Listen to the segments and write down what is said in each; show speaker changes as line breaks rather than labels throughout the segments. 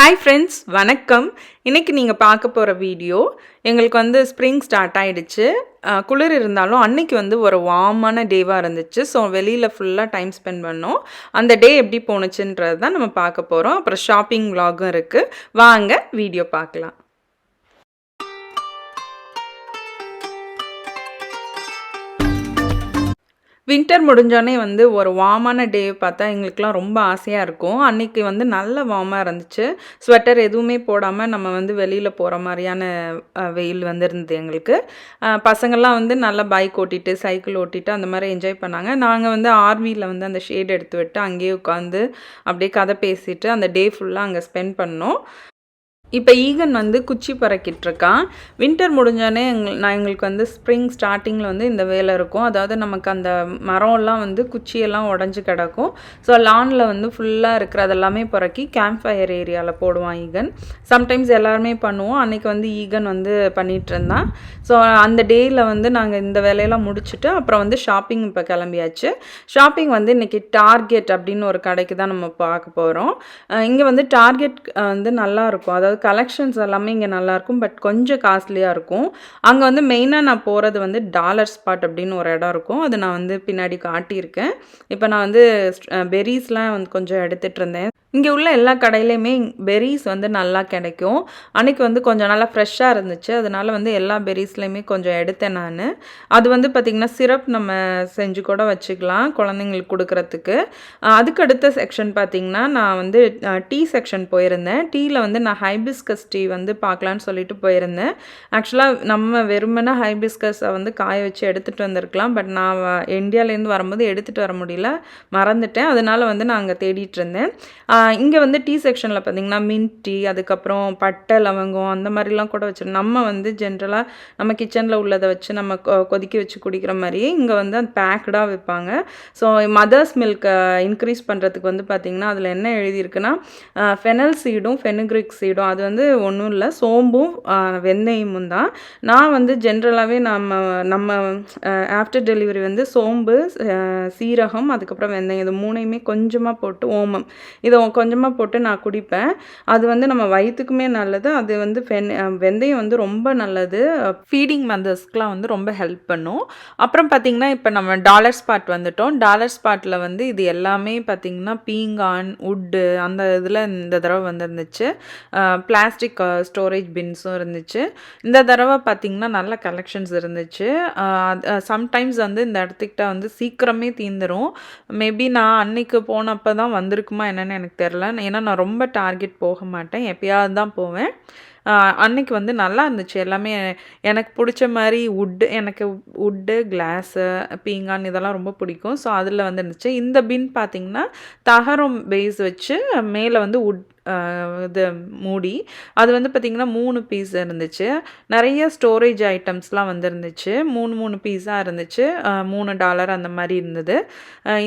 Hi friends, வணக்கம். இன்றைக்கி நீங்கள் பார்க்க போகிற வீடியோ எங்களுக்கு வந்து ஸ்ப்ரிங் ஸ்டார்ட் ஆகிடுச்சு. குளிர் இருந்தாலும் அன்னைக்கு வந்து ஒரு வார்மான டேவாக இருந்துச்சு. ஸோ வெளியில் ஃபுல்லாக டைம் ஸ்பெண்ட் பண்ணோம். அந்த டே எப்படி போணுச்சுன்றது தான் நம்ம பார்க்க போகிறோம். அப்புறம் ஷாப்பிங் விலாகும் இருக்குது. வாங்க வீடியோ பார்க்கலாம். வின்டர் முடிஞ்சோடனே வந்து ஒரு வார்மான டே பார்த்தா எங்களுக்குலாம் ரொம்ப ஆசையாக இருக்கும். அன்றைக்கி வந்து நல்ல வார்மாக இருந்துச்சு. ஸ்வெட்டர் எதுவுமே போடாமல் நம்ம வந்து வெளியில் போகிற மாதிரியான வெயில் வந்துருந்தது எங்களுக்கு. பசங்கள்லாம் வந்து நல்லா பைக் ஓட்டிகிட்டு சைக்கிள் ஓட்டிகிட்டு அந்த மாதிரி என்ஜாய் பண்ணாங்க. நாங்கள் வந்து ஆர்வியில் வந்து அந்த ஷேட் எடுத்து விட்டு அங்கேயே உட்காந்து அப்படியே கதை பேசிட்டு அந்த டே ஃபுல்லாக அங்கே ஸ்பெண்ட் பண்ணோம். இப்போ ஈகன் வந்து குச்சி பறக்கிட்டுருக்கான். வின்டர் முடிஞ்சோடனே எங்களுக்கு வந்து ஸ்ப்ரிங் ஸ்டார்டிங்கில் வந்து இந்த வேலை இருக்கும். அதாவது நமக்கு அந்த மரம்லாம் வந்து குச்சியெல்லாம் உடஞ்சி கிடக்கும். ஸோ லானில் வந்து ஃபுல்லாக இருக்கிறதெல்லாமே பறக்கி கேம்ப் ஃபயர் ஏரியாவில் போடுவான் ஈகன். சம்டைம்ஸ் எல்லாருமே பண்ணுவோம். அன்றைக்கி வந்து ஈகன் வந்து பண்ணிகிட்டு இருந்தான். ஸோ அந்த டேயில் வந்து நாங்கள் இந்த வேலையெல்லாம் முடிச்சுட்டு அப்புறம் வந்து ஷாப்பிங் இப்போ கிளம்பியாச்சு. ஷாப்பிங் வந்து இன்றைக்கி டார்கெட் அப்படின்னு ஒரு கடைக்கு தான் நம்ம பார்க்க போகிறோம். இங்கே வந்து டார்கெட் வந்து நல்லாயிருக்கும். அதாவது கலெக்ஷன்ஸ் எல்லாமே இங்கே நல்லாயிருக்கும். பட் கொஞ்சம் காஸ்ட்லியாக இருக்கும். அங்கே வந்து மெயினாக நான் போகிறது வந்து டாலர் ஸ்பாட் அப்படின்னு ஒரு இடம் இருக்கும். அது நான் வந்து பின்னாடி காட்டியிருக்கேன். இப்போ நான் வந்து பெரிஸ்லாம் வந்து கொஞ்சம் எடுத்துகிட்டு இருந்தேன். இங்கே உள்ள எல்லா கடையிலையுமே பெரிஸ் வந்து நல்லா கிடைக்கும். அன்றைக்கி வந்து கொஞ்சம் நல்லா ஃப்ரெஷ்ஷாக இருந்துச்சு. அதனால் வந்து எல்லா பெரிஸ்லையுமே கொஞ்சம் எடுத்தேன் நான். அது வந்து பார்த்திங்கன்னா சிரப் நம்ம செஞ்சு கூட வச்சுக்கலாம் குழந்தைங்களுக்கு கொடுக்குறதுக்கு. அதுக்கு அடுத்த செக்ஷன் பார்த்திங்கன்னா நான் வந்து டீ செக்ஷன் போயிருந்தேன். டீயில் வந்து நான் ஹைபிஸ்கஸ் டீ வந்து பார்க்கலான்னு சொல்லிட்டு போயிருந்தேன். ஆக்சுவலாக நம்ம வெறுமனே ஹைபிஸ்கஸை வந்து காய வச்சு எடுத்துகிட்டு வந்திருக்கலாம். பட் நான் இந்தியாவிலேருந்து வரும்போது எடுத்துகிட்டு வர முடியல, மறந்துட்டேன். அதனால் வந்து நான் அங்கே தேடிட்டு இருந்தேன். இங்கே வந்து டீ செக்ஷனில் பார்த்திங்கன்னா மின்ட் டீ, அதுக்கப்புறம் பட்டை லவங்கம் அந்த மாதிரிலாம் கூட வச்சுருக்கோம். நம்ம வந்து ஜென்ரலாக நம்ம கிச்சனில் உள்ளதை வச்சு நம்ம கொதிக்க வச்சு குடிக்கிற மாதிரியே இங்கே வந்து அது பேக்கடாக விற்பாங்க. ஸோ மதர்ஸ் மில்கை இன்க்ரீஸ் பண்ணுறதுக்கு வந்து பார்த்திங்கன்னா அதில் என்ன எழுதியிருக்குன்னா ஃபெனல் சீடும் ஃபெனுக்ரிக் சீடும், அது வந்து ஒன்றும் இல்லை, சோம்பும் வெந்தயமும் தான். நான் வந்து ஜென்ரலாகவே நம்ம ஆஃப்டர் டெலிவரி வந்து சோம்பு, சீரகம், அதுக்கப்புறம் வெந்தயம் இது மூணையுமே கொஞ்சமாக போட்டு ஓமம் இதை கொஞ்சமாக போட்டு நான் குடிப்பேன். அது வந்து நம்ம வயிற்றுக்குமே நல்லது. அது வந்து வெந்தயம் வந்து ரொம்ப நல்லது. ஃபீடிங் மதர்ஸ்க்குலாம் வந்து ரொம்ப ஹெல்ப் பண்ணும். அப்புறம் பார்த்திங்கன்னா இப்போ நம்ம டாலர் ஸ்பாட் வந்துட்டோம். டாலர் ஸ்பாட்டில் வந்து இது எல்லாமே பார்த்திங்கன்னா பீங்கான், உட்டு அந்த இதில் இந்த தடவை வந்துருந்துச்சு. பிளாஸ்டிக் ஸ்டோரேஜ் பின்ஸும் இருந்துச்சு. இந்த தடவை பார்த்திங்கன்னா நல்ல கலெக்ஷன்ஸ் இருந்துச்சு. சம்டைம்ஸ் வந்து இந்த இடத்துக்கிட்ட வந்து சீக்கிரமே தீந்துடும். மேபி நான் அன்னைக்கு போனப்போ தான் வந்திருக்குமா என்னென்னு எனக்கு தெரில. ஏன்னா நான் ரொம்ப டார்கெட் போக மாட்டேன், எப்பயாவது தான் போவேன். அன்னைக்கு வந்து நல்லா இருந்துச்சு எல்லாமே. எனக்கு பிடிச்ச மாதிரி எனக்கு உட்டு, கிளாஸு, பீங்கான் இதெல்லாம் ரொம்ப பிடிக்கும். ஸோ அதில் வந்து இருந்துச்சு. இந்த பின் பார்த்திங்கன்னா தகரம் பேஸ் வச்சு மேலே வந்து இது மூடி, அது வந்து பார்த்திங்கன்னா 3 பீஸ் இருந்துச்சு. நிறைய ஸ்டோரேஜ் ஐட்டம்ஸ்லாம் வந்துருந்துச்சு. 3 பீஸாக இருந்துச்சு. $3 அந்த மாதிரி இருந்தது.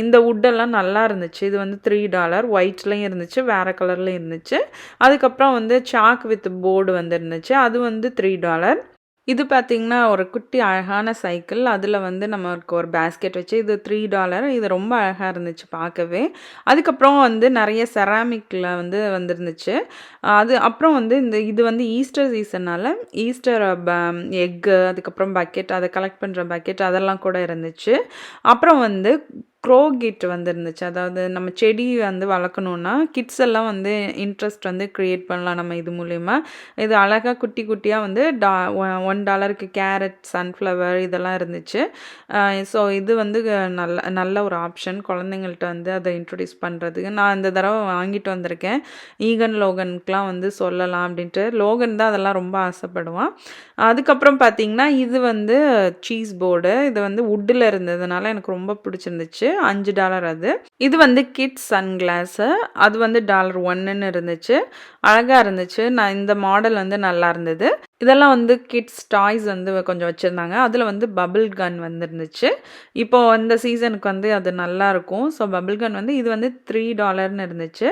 இந்த உட்டெல்லாம் நல்லா இருந்துச்சு. இது வந்து $3 ஒயிட்லேயும் இருந்துச்சு, வேறு கலர்லேயும் இருந்துச்சு. அதுக்கப்புறம் வந்து சாக் வித் போர்டு வந்துருந்துச்சு. அது வந்து $3. இது பார்த்திங்கன்னா ஒரு குட்டி அழகான சைக்கிள். அதில் வந்து நமக்கு ஒரு பேஸ்கெட் வச்சு இது $3. இது ரொம்ப அழகாக இருந்துச்சு பார்க்கவே. அதுக்கப்புறம் வந்து நிறைய செராமிக்கில் வந்து வந்துருந்துச்சு. அது அப்புறம் வந்து இது வந்து ஈஸ்டர் சீசனால் ஈஸ்டர் எக்கு, அதுக்கப்புறம் பக்கெட், அதை கலெக்ட் பண்ணுற பக்கெட் அதெல்லாம் கூட இருந்துச்சு. அப்புறம் வந்து க்ரோகிட் வந்துருந்துச்சு. அதாவது நம்ம செடி வந்து வளர்க்கணுன்னா கிட்ஸ் எல்லாம் வந்து இன்ட்ரெஸ்ட் வந்து க்ரியேட் பண்ணலாம் நம்ம இது மூலயமா. இது அழகாக குட்டி குட்டியாக வந்து $1க்கு கேரட், சன்ஃப்ளவர் இதெல்லாம் இருந்துச்சு. ஸோ இது வந்து நல்ல ஒரு ஆப்ஷன் குழந்தைங்கள்ட்ட வந்து அதை இன்ட்ரடியூஸ் பண்ணுறதுக்கு. நான் இந்த தடவை வாங்கிட்டு வந்திருக்கேன். லோகனுக்குலாம் வந்து சொல்லலாம் அப்படின்ட்டு. லோகன் தான் அதெல்லாம் ரொம்ப ஆசைப்படுவான். அதுக்கப்புறம் பார்த்திங்கன்னா இது வந்து சீஸ் போர்டு. இது வந்து உட்டில் இருந்ததுனால எனக்கு ரொம்ப பிடிச்சிருந்துச்சு. $5 அது. இது வந்து கிட்ஸ் சன்கிளாஸு. அது வந்து $1ன்னு இருந்துச்சு. அழகாக இருந்துச்சு. நான் இந்த மாடல் வந்து நல்லா இருந்தது. இதெல்லாம் வந்து கிட்ஸ் டாய்ஸ் வந்து கொஞ்சம் வச்சுருந்தாங்க. அதில் வந்து பபிள் கன் வந்துருந்துச்சு. இப்போது இந்த சீசனுக்கு வந்து அது நல்லாயிருக்கும். ஸோ பபிள் கன் வந்து இது வந்து $3ன்னு இருந்துச்சு.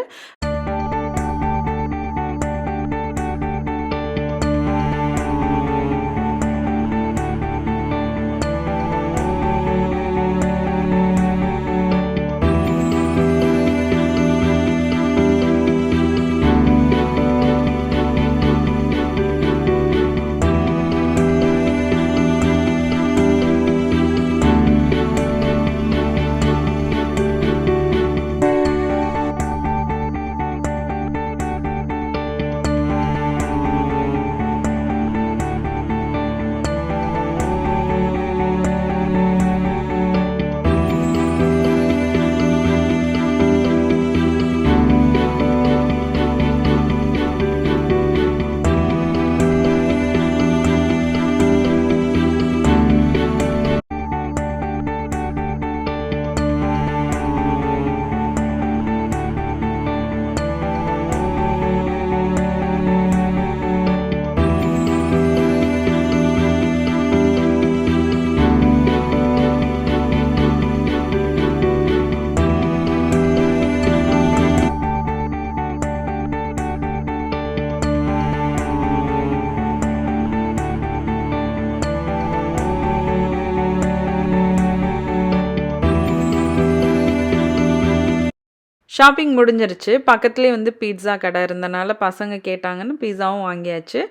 ஷாப்பிங் முடிஞ்சிருச்சு. பக்கத்துலேயே வந்து பீட்ஸா கடை இருந்தனால பசங்க கேட்டாங்கன்னு பீஸாவும் வாங்கியாச்சு.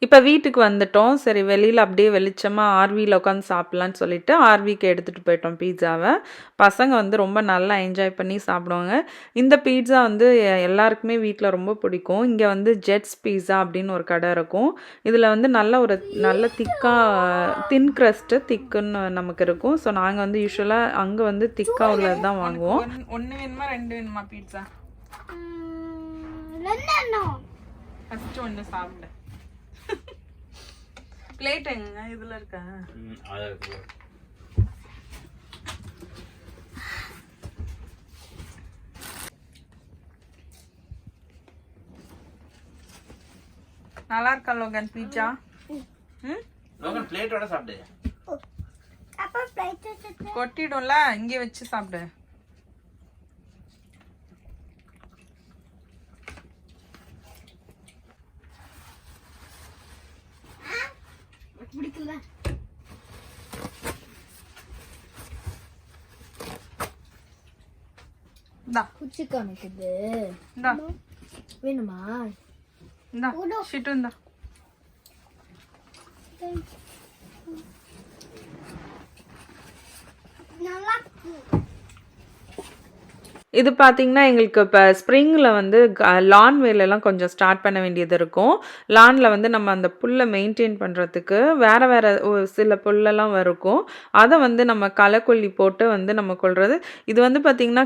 இப்போ வீட்டுக்கு வந்துட்டோம். சரி வெளியில அப்படியே வெளிச்சமா ஆர்வில உட்காந்து சாப்பிடலான்னு சொல்லிட்டு ஆர்விக்கு எடுத்துட்டு போயிட்டோம் பீட்ஸாவ. பசங்க வந்து ரொம்ப நல்லா என்ஜாய் பண்ணி சாப்பிடுவாங்க. இந்த பீட்ஸா வந்து எல்லாருக்குமே வீட்ல ரொம்ப பிடிக்கும். இங்க வந்து ஜெட்ஸ் பீட்ஸா அப்படின்னு ஒரு கடை இருக்கும். இதுல வந்து நல்ல திக்கா தின் கிரஸ்ட் திக்குன்னு நமக்கு இருக்கும். ஸோ நாங்க வந்து யூசுவலா அங்க வந்து திக்கா உள்ளது தான் வாங்குவோம். ஒன்னு வேணுமா 2 வேணுமா பீட்ஸா? ஃபர்ஸ்ட் ஒன்னு சாப்பிடு. பிளேட் எங்க இதுல இருக்கா? நல்லா இருக்கா லோகன் பீட்சா?
லோகன் பிளேட்டோட சாப்பிடு.
அப்ப பிளேட்
கொட்டிடும்ல, இங்கே வச்சு சாப்பிடு.
பிடிக்கல.
இந்தா
குச்சி காமிக்குது.
இந்தா
வேணுமா?
இந்தா ஷிட்டு இந்தா.
நல்லா
இது பார்த்தீங்கன்னா எங்களுக்கு இப்போ ஸ்ப்ரிங்கில் வந்து லான் வேலையெல்லாம் கொஞ்சம் ஸ்டார்ட் பண்ண வேண்டியது இருக்கும். லானில் வந்து நம்ம அந்த புல்லை மெயின்டைன் பண்ணுறதுக்கு வேறு வேறு சில புல்லெல்லாம் இருக்கும். அதை வந்து நம்ம களைக்கொல்லி போட்டு வந்து நம்ம கொள்வது. இது வந்து பார்த்திங்கன்னா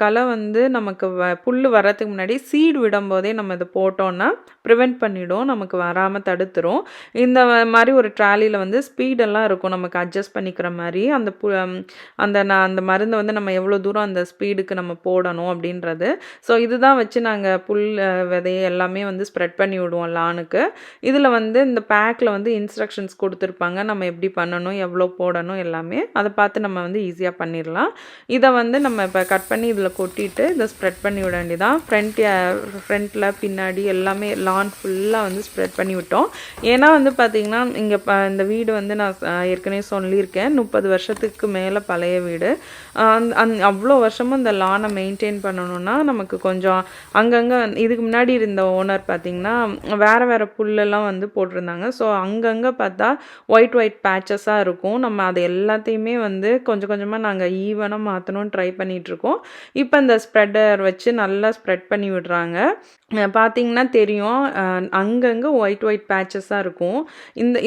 களை வந்து நமக்கு புல் வர்றதுக்கு முன்னாடி சீடு விடும்போதே நம்ம இதை போட்டோன்னா ப்ரிவெண்ட் பண்ணிவிடும், நமக்கு வராமல் தடுத்துரும். இந்த மாதிரி ஒரு ட்ராலியில் வந்து ஸ்பீடெல்லாம் இருக்கும் நமக்கு அட்ஜஸ்ட் பண்ணிக்கிற மாதிரி. அந்த மருந்தை வந்து நம்ம எவ்வளோ தூரம் அந்த ஸ்பீடுக்கு நம்ம போடணும் அப்படின்றது. ஸோ இதுதான் வச்சு நாங்கள் புல் விதையை எல்லாமே வந்து ஸ்ப்ரெட் பண்ணி விடுவோம் லானுக்கு. இதில் வந்து இந்த பேக்கில் வந்து இன்ஸ்ட்ரக்ஷன்ஸ் கொடுத்துருப்பாங்க, நம்ம எப்படி பண்ணணும், எவ்வளோ போடணும் எல்லாமே. அதை பார்த்து நம்ம வந்து ஈஸியாக பண்ணிடலாம். இதை வந்து நம்ம இப்போ கட் பண்ணி இதில் கொட்டிட்டு இதை ஸ்ப்ரெட் பண்ணி விட வேண்டியதான். ஃப்ரண்ட்டில் பின்னாடி எல்லாமே லான் ஃபுல்லாக வந்து ஸ்ப்ரெட் பண்ணி விட்டோம். ஏன்னா வந்து பார்த்திங்கன்னா இங்கே இந்த வீடு வந்து நான் ஏற்கனவே சொல்லியிருக்கேன், 30 வருஷத்துக்கு மேலே பழைய வீடு. அவ்வளோ வருஷமும் இந்த லானை மெயின்டைன் பண்ணணும்னா நமக்கு கொஞ்சம் அங்கங்கே இதுக்கு முன்னாடி இருந்த ஓனர் பார்த்திங்கன்னா வேறு புல்லெல்லாம் வந்து போட்டிருந்தாங்க. ஸோ அங்கங்கே பார்த்தா ஒயிட் பேச்சஸாக இருக்கும். நம்ம அது எல்லாத்தையுமே வந்து கொஞ்சம் கொஞ்சமாக நாங்கள் ஈவனாக மாற்றணும்னு ட்ரை பண்ணிகிட்ருக்கோம். இப்போ இந்த ஸ்ப்ரெட்டர் வச்சு நல்லா ஸ்ப்ரெட் பண்ணி விடுறாங்க. பார்த்திங்கன்னா தெரியும், அங்கங்கே ஒயிட் பேச்சஸாக இருக்கும்.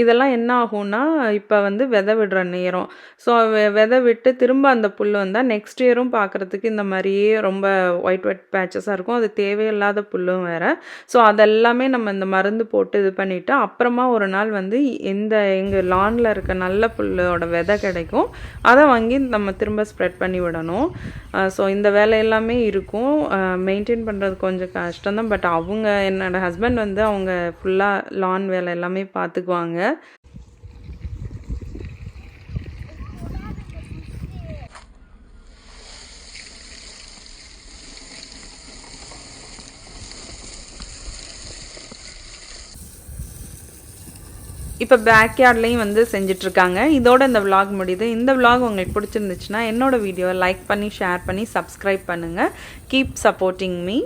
இதெல்லாம் என்ன ஆகும்னா இப்போ வந்து விதை விடுற நேரம். ஸோ விதை விட்டு திரும்ப அந்த புல் வந்தால் நெக்ஸ்ட் இயரும் பார்க்குறதுக்கு இந்த மாதிரியே ரொம்ப ஒயிட் பேச்சஸாக இருக்கும். அது தேவையில்லாத புல்லும் வேறு. ஸோ அதெல்லாமே நம்ம இந்த மருந்து போட்டு இது பண்ணிவிட்டு அப்புறமா ஒரு நாள் வந்து எங்கள் லானில் இருக்க நல்ல புல்லோட விதை கிடைக்கும், அதை வாங்கி நம்ம திரும்ப ஸ்ப்ரெட் பண்ணி விடணும். ஸோ இந்த வேலை எல்லாமே இருக்கும். மெயின்டைன் பண்ணுறது கொஞ்சம் கஷ்டம்தான். பட் என்னோடய ஹஸ்பண்ட் வந்து அவங்க ஃபுல்லாக லான் வேலை எல்லாமே பார்த்துக்குவாங்க. இப்போ பேக்யார்ட்லேயும் வந்து செஞ்சிட்ருக்காங்க. இதோட இந்த விலாக் முடியுது. இந்த விலாக் உங்களுக்கு பிடிச்சிருந்துச்சுன்னா என்னோடய வீடியோவை லைக் பண்ணி ஷேர் பண்ணி சப்ஸ்கிரைப் பண்ணுங்கள். Keep supporting me.